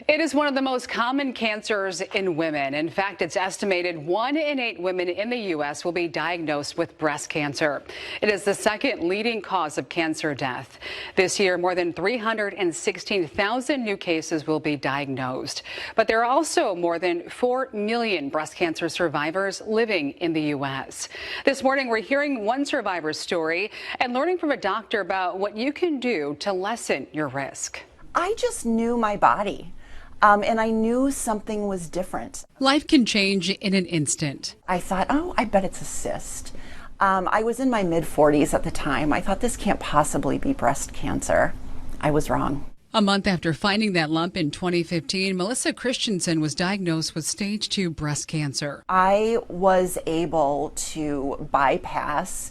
It is one of the most common cancers in women. In fact, it's estimated 1 in 8 women in the U.S. will be diagnosed with breast cancer. It is the second leading cause of cancer death. This year, more than 316,000 new cases will be diagnosed. But there are also more than 4 million breast cancer survivors living in the U.S. This morning, we're hearing one survivor's story and learning from a doctor about what you can do to lessen your risk. I just knew my body. And I knew something was different. Life can change in an instant. I thought, oh, I bet it's a cyst. I was in my mid-40s at the time. I thought this can't possibly be breast cancer. I was wrong. A month after finding that lump in 2015, Melissa Christensen was diagnosed with stage 2 breast cancer. I was able to bypass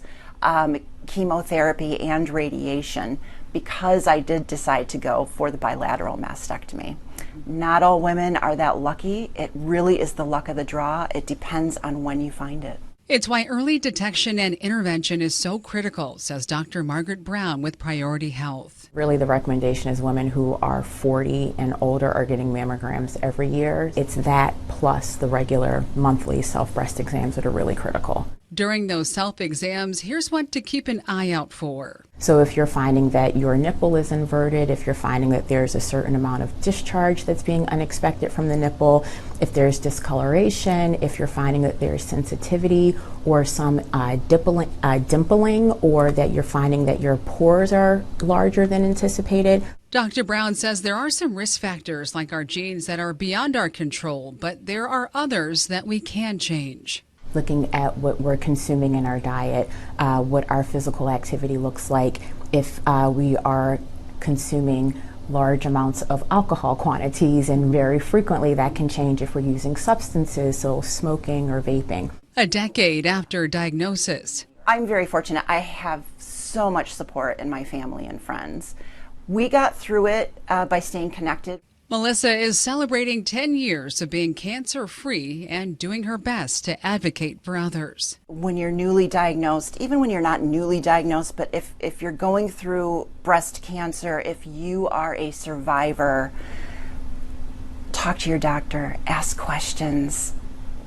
chemotherapy and radiation because I did decide to go for the bilateral mastectomy. Not all women are that lucky. It really is the luck of the draw. It depends on when you find it. It's why early detection and intervention is so critical, says Dr. Margaret Brown with Priority Health. Really, the recommendation is women who are 40 and older are getting mammograms every year. It's that plus the regular monthly self-breast exams that are really critical. During those self-exams, here's what to keep an eye out for. So if you're finding that your nipple is inverted, if you're finding that there's a certain amount of discharge that's being unexpected from the nipple, if there's discoloration, if you're finding that there's sensitivity or some dimpling, or that you're finding that your pores are larger than anticipated. Dr. Brown says there are some risk factors like our genes that are beyond our control, but there are others that we can change. Looking at what we're consuming in our diet, what our physical activity looks like, if we are consuming large amounts of alcohol quantities, and very frequently that can change if we're using substances, so smoking or vaping. A decade after diagnosis. I'm very fortunate. I have so much support in my family and friends. We got through it by staying connected. Melissa is celebrating 10 years of being cancer-free and doing her best to advocate for others. When you're newly diagnosed, even when you're not newly diagnosed, but if you're going through breast cancer, if you are a survivor, talk to your doctor, ask questions,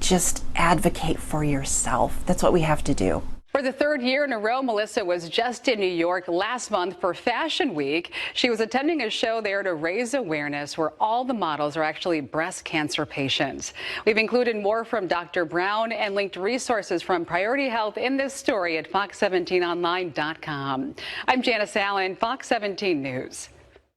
just advocate for yourself. That's what we have to do. For the third year in a row, Melissa was just in New York last month for Fashion Week. She was attending a show there to raise awareness where all the models are actually breast cancer patients. We've included more from Dr. Brown and linked resources from Priority Health in this story at fox17online.com. I'm Janice Allen, Fox 17 News.